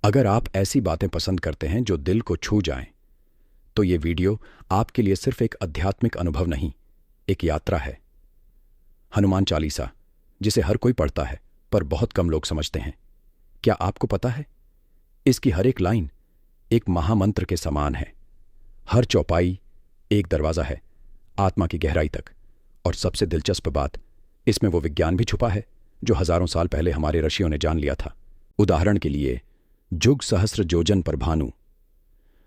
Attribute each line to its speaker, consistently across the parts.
Speaker 1: अगर आप ऐसी बातें पसंद करते हैं जो दिल को छू जाएं, तो ये वीडियो आपके लिए सिर्फ एक आध्यात्मिक अनुभव नहीं, एक यात्रा है। हनुमान चालीसा, जिसे हर कोई पढ़ता है पर बहुत कम लोग समझते हैं। क्या आपको पता है, इसकी हर एक लाइन एक महामंत्र के समान है। हर चौपाई एक दरवाजा है आत्मा की गहराई तक। और सबसे दिलचस्प बात, इसमें वो विज्ञान भी छुपा है जो हजारों साल पहले हमारे ऋषियों ने जान लिया था। उदाहरण के लिए, जुग सहस्र जोजन पर भानु,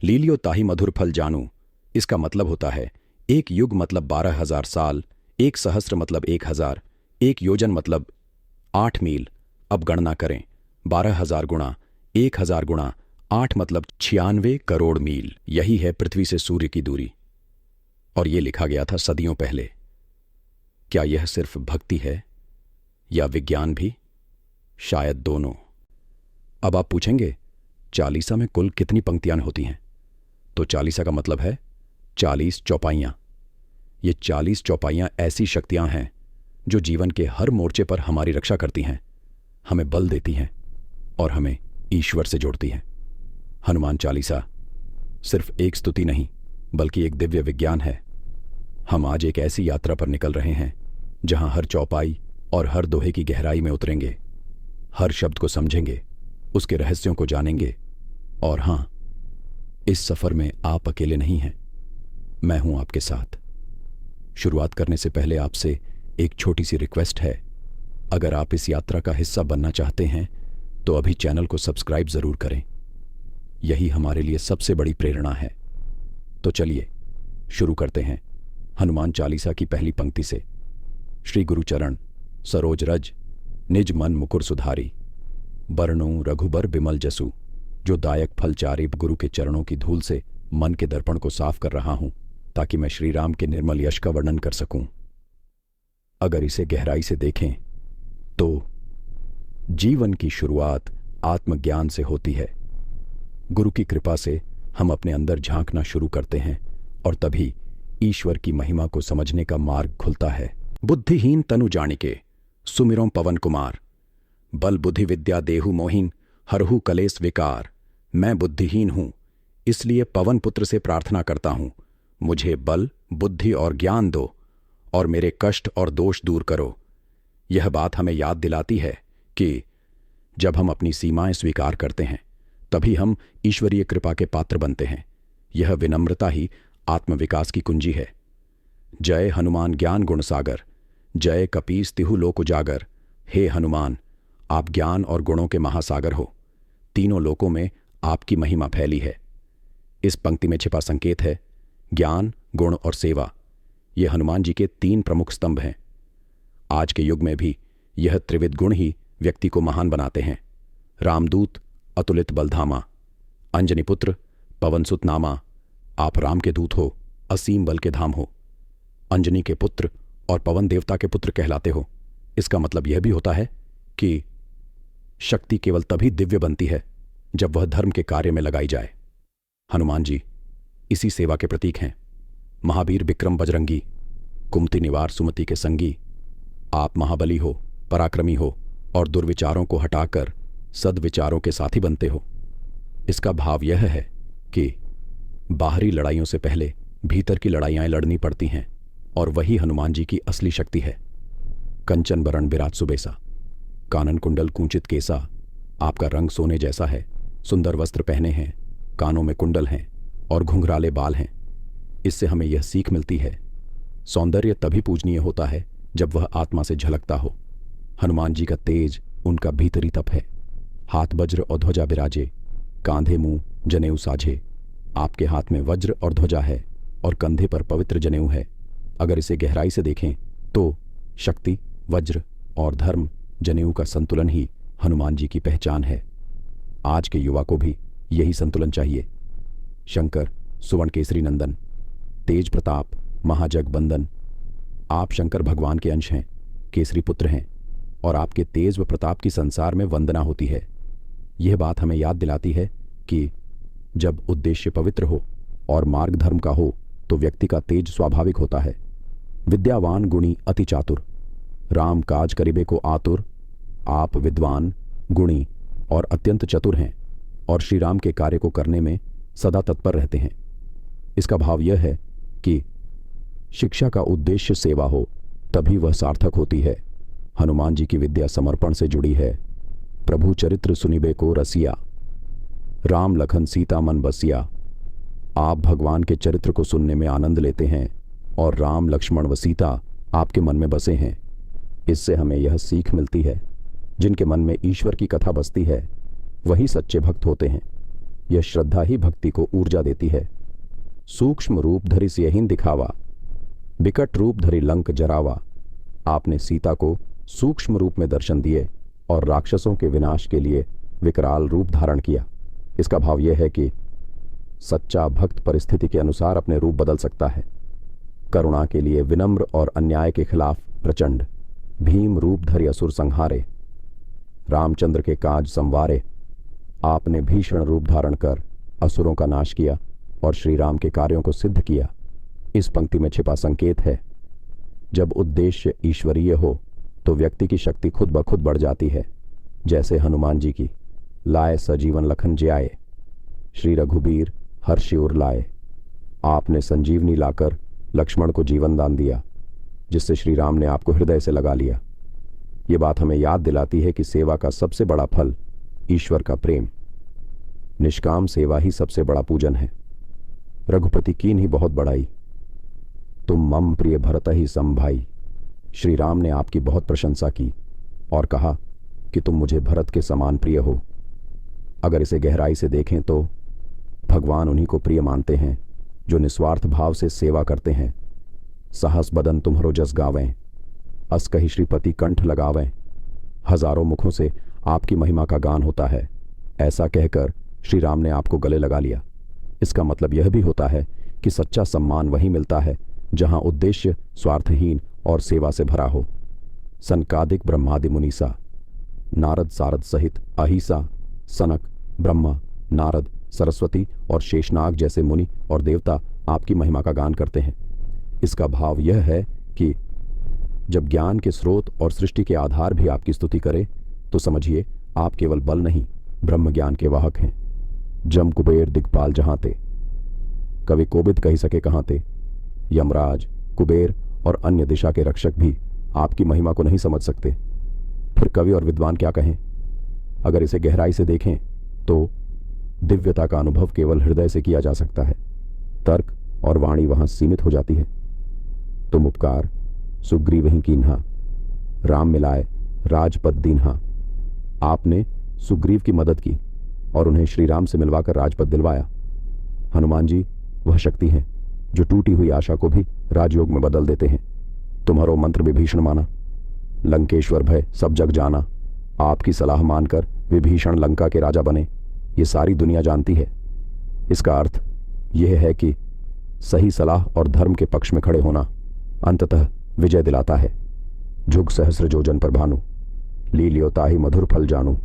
Speaker 1: लीलियो ताहि मधुर फल जानू। इसका मतलब होता है एक युग मतलब 12,000 साल, एक सहस्र मतलब 1,000, एक योजन मतलब 8 मील। अब गणना करें, 12,000 गुणा 1,000 गुणा 8 मतलब 96 करोड़ मील। यही है पृथ्वी से सूर्य की दूरी। और ये लिखा गया था सदियों पहले। क्या यह सिर्फ भक्ति है या विज्ञान भी? शायद दोनों। अब आप पूछेंगे, चालीसा में कुल कितनी पंक्तियां होती हैं? तो चालीसा का मतलब है 40 चौपाइयां। ये 40 चौपाइयां ऐसी शक्तियां हैं जो जीवन के हर मोर्चे पर हमारी रक्षा करती हैं, हमें बल देती हैं और हमें ईश्वर से जोड़ती हैं। हनुमान चालीसा सिर्फ एक स्तुति नहीं, बल्कि एक दिव्य विज्ञान है। हम आज एक ऐसी यात्रा पर निकल रहे हैं जहां हर चौपाई और हर दोहे की गहराई में उतरेंगे, हर शब्द को समझेंगे, उसके रहस्यों को जानेंगे। और हां, इस सफर में आप अकेले नहीं हैं, मैं हूं आपके साथ। शुरुआत करने से पहले आपसे एक छोटी सी रिक्वेस्ट है। अगर आप इस यात्रा का हिस्सा बनना चाहते हैं तो अभी चैनल को सब्सक्राइब जरूर करें। यही हमारे लिए सबसे बड़ी प्रेरणा है। तो चलिए शुरू करते हैं हनुमान चालीसा की पहली पंक्ति से। श्री गुरुचरण सरोज रज, निज मन मुकुर सुधारी, बरनु रघुबर बिमल जसु। जो दायक फलचारी गुरु के चरणों की धूल से मन के दर्पण को साफ कर रहा हूं, ताकि मैं श्री राम के निर्मल यश का वर्णन कर सकूं। अगर इसे गहराई से देखें तो जीवन की शुरुआत आत्मज्ञान से होती है। गुरु की कृपा से हम अपने अंदर झांकना शुरू करते हैं और तभी ईश्वर की महिमा को समझने का मार्ग खुलता है। बुद्धिहीन तनु जानिके सुमिरों पवन कुमार, बल बुद्धि विद्या देहु मोहिन, हरहु कलेस विकार। मैं बुद्धिहीन हूं, इसलिए पवन पुत्र से प्रार्थना करता हूं, मुझे बल बुद्धि और ज्ञान दो और मेरे कष्ट और दोष दूर करो। यह बात हमें याद दिलाती है कि जब हम अपनी सीमाएं स्वीकार करते हैं तभी हम ईश्वरीय कृपा के पात्र बनते हैं। यह विनम्रता ही आत्मविकास की कुंजी है। जय हनुमान ज्ञान गुण सागर, जय कपीस तिहु लोक उजागर। हे हनुमान, आप ज्ञान और गुणों के महासागर हो। तीनों लोकों में आपकी महिमा फैली है। इस पंक्ति में छिपा संकेत है ज्ञान, गुण और सेवा। ये हनुमान जी के 3 प्रमुख स्तंभ हैं। आज के युग में भी यह त्रिविध गुण ही व्यक्ति को महान बनाते हैं। रामदूत अतुलित बलधामा, अंजनी पुत्र पवनसुत नामा। आप राम के दूत हो, असीम बल के धाम हो। अंजनी के पुत्र और पवन देवता के पुत्र कहलाते हो। इसका मतलब यह भी होता है कि शक्ति केवल तभी दिव्य बनती है जब वह धर्म के कार्य में लगाई जाए। हनुमान जी इसी सेवा के प्रतीक हैं। महावीर विक्रम बजरंगी, कुमति निवार सुमति के संगी। आप महाबली हो, पराक्रमी हो और दुर्विचारों को हटाकर सद्विचारों के साथी बनते हो। इसका भाव यह है कि बाहरी लड़ाइयों से पहले भीतर की लड़ाइयां लड़नी पड़ती हैं और वही हनुमान जी की असली शक्ति है। कंचन बरण बिराज सुबेसा, कानन कुंडल कूंचित केसा। आपका रंग सोने जैसा है, सुंदर वस्त्र पहने हैं, कानों में कुंडल हैं और घुंघराले बाल हैं। इससे हमें यह सीख मिलती है, सौंदर्य तभी पूजनीय होता है जब वह आत्मा से झलकता हो। हनुमान जी का तेज उनका भीतरी तप है। हाथ वज्र और ध्वजा बिराजे, कांधे मुंह जनेऊ साझे। आपके हाथ में वज्र और ध्वजा है और कंधे पर पवित्र जनेऊ है। अगर इसे गहराई से देखें तो शक्ति, वज्र और धर्म जनेऊ का संतुलन ही हनुमान जी की पहचान है। आज के युवा को भी यही संतुलन चाहिए। शंकर सुवर्ण केसरी नंदन, तेज प्रताप महाजग बंदन। आप शंकर भगवान के अंश हैं, केसरी पुत्र हैं और आपके तेज व प्रताप की संसार में वंदना होती है। यह बात हमें याद दिलाती है कि जब उद्देश्य पवित्र हो और मार्ग धर्म का हो तो व्यक्ति का तेज स्वाभाविक होता है। विद्यावान गुणी अति चातुर, राम काज करिबे को आतुर। आप विद्वान, गुणी और अत्यंत चतुर हैं।
Speaker 2: और श्री राम के कार्य को करने में सदा तत्पर रहते हैं। इसका भाव यह है कि शिक्षा का उद्देश्य सेवा हो तभी वह सार्थक होती है। हनुमान जी की विद्या समर्पण से जुड़ी है। प्रभु चरित्र सुनिबे को रसिया, राम लखन सीता मन बसिया। आप भगवान के चरित्र को सुनने में आनंद लेते हैं और राम लक्ष्मण व सीता आपके मन में बसे हैं। इससे हमें यह सीख मिलती है, जिनके मन में ईश्वर की कथा बसती है वही सच्चे भक्त होते हैं। यह श्रद्धा ही भक्ति को ऊर्जा देती है। सूक्ष्म रूप धरि सियहिं दिखावा, विकट रूप धरि लंक जरावा। आपने सीता को सूक्ष्म रूप में दर्शन दिए और राक्षसों के विनाश के लिए विकराल रूप धारण किया। इसका भाव यह है कि सच्चा भक्त परिस्थिति के अनुसार अपने रूप बदल सकता है। करुणा के लिए विनम्र और अन्याय के खिलाफ प्रचंड, भीम रूप धरि असुर संहारे। रामचंद्र के काज संवारे। आपने भीषण रूप धारण कर असुरों का नाश किया और श्री राम के कार्यों को सिद्ध किया। इस पंक्ति में छिपा संकेत है, जब उद्देश्य ईश्वरीय हो तो व्यक्ति की शक्ति खुद ब खुद बढ़ जाती है। जैसे हनुमान जी की लाए सजीवन लखन जियाए, श्री रघुबीर हर्षि उर लाए। आपने संजीवनी लाकर लक्ष्मण को जीवन दान दिया, जिससे श्री राम ने आपको हृदय से लगा लिया। ये बात हमें याद दिलाती है कि सेवा का सबसे बड़ा फल ईश्वर का प्रेम। निष्काम सेवा ही सबसे बड़ा पूजन है। रघुपति कीन ही बहुत बड़ाई, तुम मम प्रिय भरत ही समभाई। श्री राम ने आपकी बहुत प्रशंसा की और कहा कि तुम मुझे भरत के समान प्रिय हो। अगर इसे गहराई से देखें तो भगवान उन्हीं को प्रिय मानते हैं जो निस्वार्थ भाव से सेवा करते हैं। सहस बदन तुम्हरो जस गावें, अस कहि श्रीपति कंठ लगावें। हजारों मुखों से आपकी महिमा का गान होता है। ऐसा कहकर श्री राम ने आपको गले लगा लिया। इसका मतलब यह भी होता है कि सच्चा सम्मान वहीं मिलता है जहां उद्देश्य स्वार्थहीन और सेवा से भरा हो। सनकादिक ब्रह्मादि मुनीसा, नारद सारद सहित अहिसा, सनक, ब्रह्मा, नारद, सरस्वती और शेषनाग जैसे मुनि और देवता आपकी महिमा का गान करते हैं। इसका भाव यह है कि जब ज्ञान के स्रोत और सृष्टि के आधार भी आपकी स्तुति करे तो समझिए आप केवल बल नहीं, ब्रह्म ज्ञान के वाहक हैं। जम कुबेर दिग्पाल जहां ते, कवि कोबिद कही सके कहां ते। यमराज, कुबेर और अन्य दिशा के रक्षक भी आपकी महिमा को नहीं समझ सकते, फिर कवि और विद्वान क्या कहें। अगर इसे गहराई से देखें तो दिव्यता का अनुभव केवल हृदय से किया जा सकता है। तर्क और वाणी वहां सीमित हो जाती है। तुम उपकार सुग्रीव ही कीन्हा, राम मिलाए राजपद दीन्हा। आपने सुग्रीव की मदद की और उन्हें श्री राम से मिलवाकर राजपद दिलवाया। हनुमान जी वह शक्ति हैं जो टूटी हुई आशा को भी राजयोग में बदल देते हैं। तुम्हारो मंत्र विभीषण माना, लंकेश्वर भय सब जग जाना। आपकी सलाह मानकर विभीषण लंका के राजा बने, ये सारी दुनिया जानती है। इसका अर्थ यह है कि सही सलाह और धर्म के पक्ष में खड़े होना अंततः विजय दिलाता है। जुग सहस्र योजन पर भानु, लीलियो ताहि मधुर फल जानू।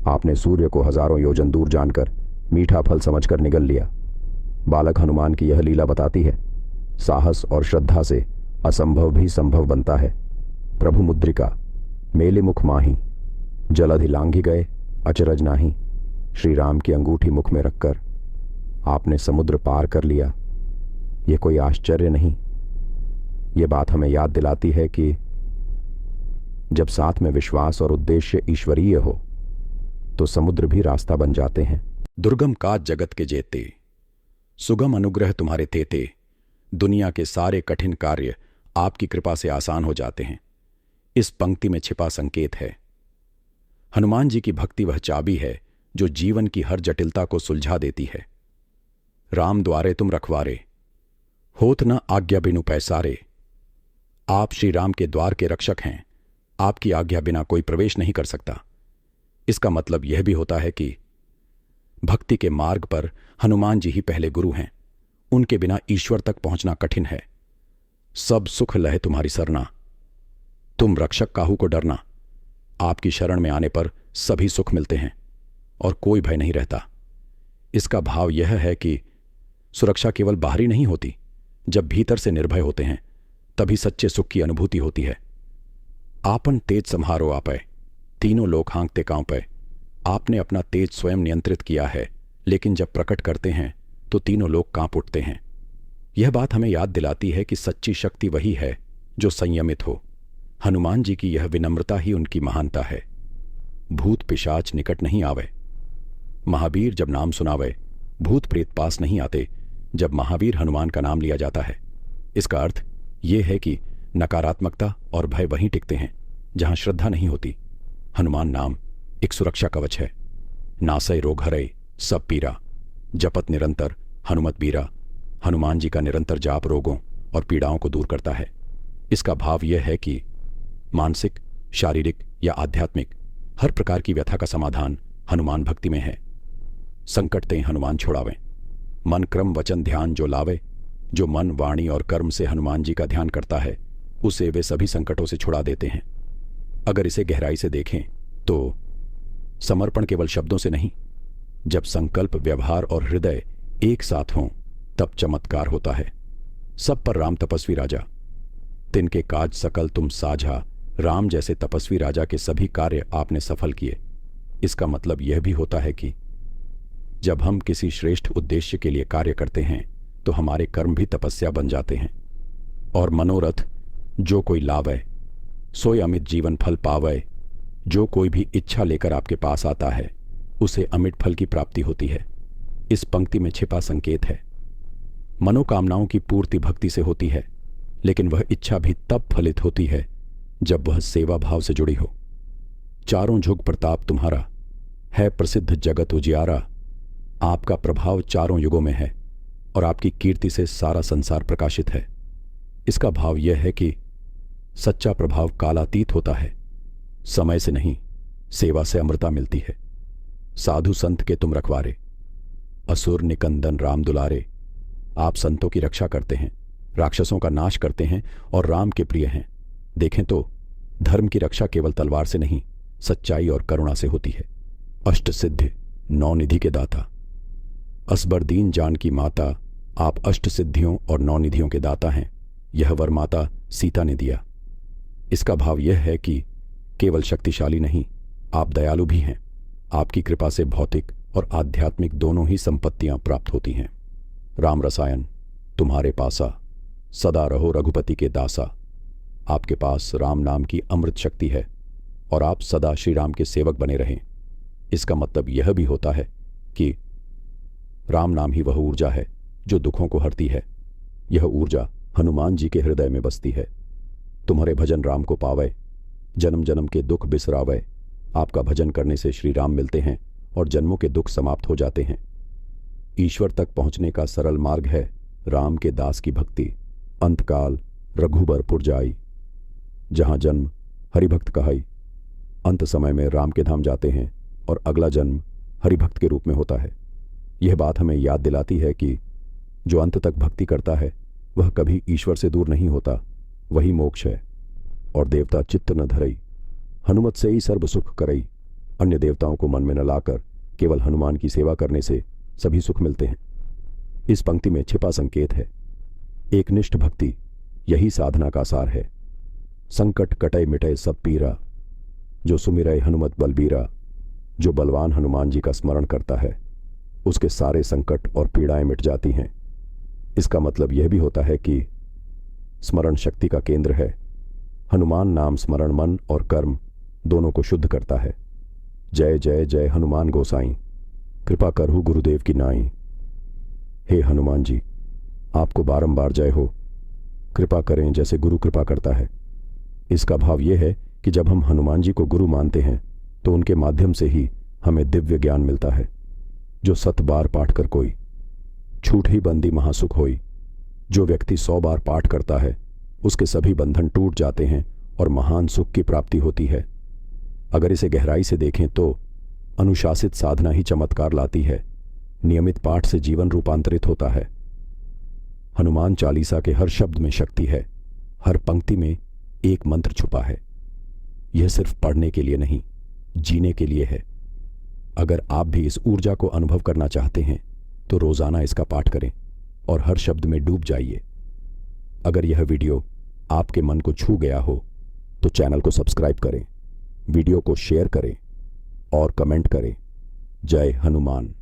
Speaker 2: आपने सूर्य को हजारों योजन दूर जानकर मीठा फल समझकर निगल लिया। बालक हनुमान की यह लीला बताती है, साहस और श्रद्धा से असंभव भी संभव बनता है। प्रभु मुद्रिका मेले मुख माही, जलधि लांघी गए अचरज नाही। श्री राम की अंगूठी मुख में रखकर आपने समुद्र पार कर लिया। यह कोई आश्चर्य नहीं। ये बात हमें याद दिलाती है कि जब साथ में विश्वास और उद्देश्य ईश्वरीय हो तो समुद्र भी रास्ता बन जाते हैं।
Speaker 1: दुर्गम काज जगत के जेते, सुगम अनुग्रह तुम्हारे तेते। दुनिया के सारे कठिन कार्य आपकी कृपा से आसान हो जाते हैं। इस पंक्ति में छिपा संकेत है। हनुमान जी की भक्ति वह चाबी है जो जीवन की हर जटिलता को सुलझा देती है। राम द्वारे तुम रखवारे, होत न आज्ञा बिनु पैसारे। आप श्री राम के द्वार के रक्षक हैं। आपकी आज्ञा बिना कोई प्रवेश नहीं कर सकता। इसका मतलब यह भी होता है कि भक्ति के मार्ग पर हनुमान जी ही पहले गुरु हैं। उनके बिना ईश्वर तक पहुंचना कठिन है। सब सुख लहे तुम्हारी सरना, तुम रक्षक काहू को डरना। आपकी शरण में आने पर सभी सुख मिलते हैं और कोई भय नहीं रहता। इसका भाव यह है कि सुरक्षा केवल बाहरी नहीं होती। जब भीतर से निर्भय होते हैं तभी सच्चे सुख की अनुभूति होती है। आपन तेज सम्हारो आपै, तीनों लोग हाँकते कांपै। आपने अपना तेज स्वयं नियंत्रित किया है, लेकिन जब प्रकट करते हैं तो तीनों लोग कांप उठते हैं। यह बात हमें याद दिलाती है कि सच्ची शक्ति वही है जो संयमित हो। हनुमान जी की यह विनम्रता ही उनकी महानता है। भूत पिशाच निकट नहीं आवे। महावीर जब नाम सुनावे, भूत प्रेत पास नहीं आते जब महावीर हनुमान का नाम लिया जाता है। इसका अर्थ यह है कि नकारात्मकता और भय वहीं टिकते हैं जहां श्रद्धा नहीं होती। हनुमान नाम एक सुरक्षा कवच है। नासय रोग हरय सब पीरा, जपत निरंतर हनुमत बीरा। हनुमान जी का निरंतर जाप रोगों और पीड़ाओं को दूर करता है। इसका भाव यह है कि मानसिक, शारीरिक या आध्यात्मिक हर प्रकार की व्यथा का समाधान हनुमान भक्ति में है। संकट ते हनुमान छुड़ावें, मन क्रम वचन ध्यान जो लावे। जो मन, वाणी और कर्म से हनुमान जी का ध्यान करता है, उसे वे सभी संकटों से छुड़ा देते हैं। अगर इसे गहराई से देखें तो समर्पण केवल शब्दों से नहीं, जब संकल्प, व्यवहार और हृदय एक साथ हों तब चमत्कार होता है। सब पर राम तपस्वी राजा, तिनके काज सकल तुम साझा। राम जैसे तपस्वी राजा के सभी कार्य आपने सफल किए। इसका मतलब यह भी होता है कि जब हम किसी श्रेष्ठ उद्देश्य के लिए कार्य करते हैं तो हमारे कर्म भी तपस्या बन जाते हैं। और मनोरथ जो कोई लावै, सोय अमित जीवन फल पावै। जो कोई भी इच्छा लेकर आपके पास आता है, उसे अमिट फल की प्राप्ति होती है। इस पंक्ति में छिपा संकेत है। मनोकामनाओं की पूर्ति भक्ति से होती है, लेकिन वह इच्छा भी तब फलित होती है जब वह सेवा भाव से जुड़ी हो। चारों जुग प्रताप तुम्हारा, है प्रसिद्ध जगत उजियारा। आपका प्रभाव चारों युगों में है और आपकी कीर्ति से सारा संसार प्रकाशित है। इसका भाव यह है कि सच्चा प्रभाव कालातीत होता है। समय से नहीं, सेवा से अमृता मिलती है। साधु संत के तुम रखवारे, असुर निकंदन राम दुलारे। आप संतों की रक्षा करते हैं, राक्षसों का नाश करते हैं और राम के प्रिय हैं। देखें तो धर्म की रक्षा केवल तलवार से नहीं, सच्चाई और करुणा से होती है। अष्ट सिद्धि नौ निधि के दाता, असबर दीन जान की माता। आप अष्ट सिद्धियों और नौ निधियों के दाता हैं। यह वर माता सीता ने दिया। इसका भाव यह है कि केवल शक्तिशाली नहीं, आप दयालु भी हैं। आपकी कृपा से भौतिक और आध्यात्मिक दोनों ही संपत्तियां प्राप्त होती हैं। राम रसायन तुम्हारे पासा, सदा रहो रघुपति के दासा। आपके पास राम नाम की अमृत शक्ति है और आप सदा श्री राम के सेवक बने रहें। इसका मतलब यह भी होता है कि राम नाम ही वह ऊर्जा है जो दुखों को हरती है। यह ऊर्जा हनुमान जी के हृदय में बसती है। तुम्हारे भजन राम को पावे, जन्म जन्म के दुख बिसरावे। आपका भजन करने से श्री राम मिलते हैं और जन्मों के दुख समाप्त हो जाते हैं। ईश्वर तक पहुंचने का सरल मार्ग है राम के दास की भक्ति। अंतकाल रघुबरपुर जाई, जहां जन्म हरिभक्त कहाई। अंत समय में राम के धाम जाते हैं और अगला जन्म हरिभक्त के रूप में होता है। यह बात हमें याद दिलाती है कि जो अंत तक भक्ति करता है वह कभी ईश्वर से दूर नहीं होता। वही मोक्ष है। और देवता चित्त न धरई, हनुमत से ही सर्व सुख करई। अन्य देवताओं को मन में न लाकर केवल हनुमान की सेवा करने से सभी सुख मिलते हैं। इस पंक्ति में छिपा संकेत है। एक निष्ठ भक्ति यही साधना का सार है। संकट कटय मिटय सब पीरा, जो सुमिरय हनुमत बलबीरा। जो बलवान हनुमान जी का स्मरण करता है उसके सारे संकट और पीड़ाएं मिट जाती हैं। इसका मतलब यह भी होता है कि स्मरण शक्ति का केंद्र है। हनुमान नाम स्मरण मन और कर्म दोनों को शुद्ध करता है। जय जय जय हनुमान गोसाई, कृपा करहु गुरुदेव की नाई। हे हनुमान जी, आपको बारंबार जय हो। कृपा करें जैसे गुरु कृपा करता है। इसका भाव यह है कि जब हम हनुमान जी को गुरु मानते हैं तो उनके माध्यम से ही हमें दिव्य ज्ञान मिलता है। जो 7 बार पाठ कर कोई, छूट ही बंदी महासुख होई। जो व्यक्ति 100 बार पाठ करता है उसके सभी बंधन टूट जाते हैं और महान सुख की प्राप्ति होती है। अगर इसे गहराई से देखें तो अनुशासित साधना ही चमत्कार लाती है। नियमित पाठ से जीवन रूपांतरित होता है। हनुमान चालीसा के हर शब्द में शक्ति है। हर पंक्ति में एक मंत्र छुपा है। यह सिर्फ पढ़ने के लिए नहीं, जीने के लिए है। अगर आप भी इस ऊर्जा को अनुभव करना चाहते हैं तो रोजाना इसका पाठ करें और हर शब्द में डूब जाइए। अगर यह वीडियो आपके मन को छू गया हो तो चैनल को सब्सक्राइब करें, वीडियो को शेयर करें
Speaker 2: और कमेंट करें। जय हनुमान।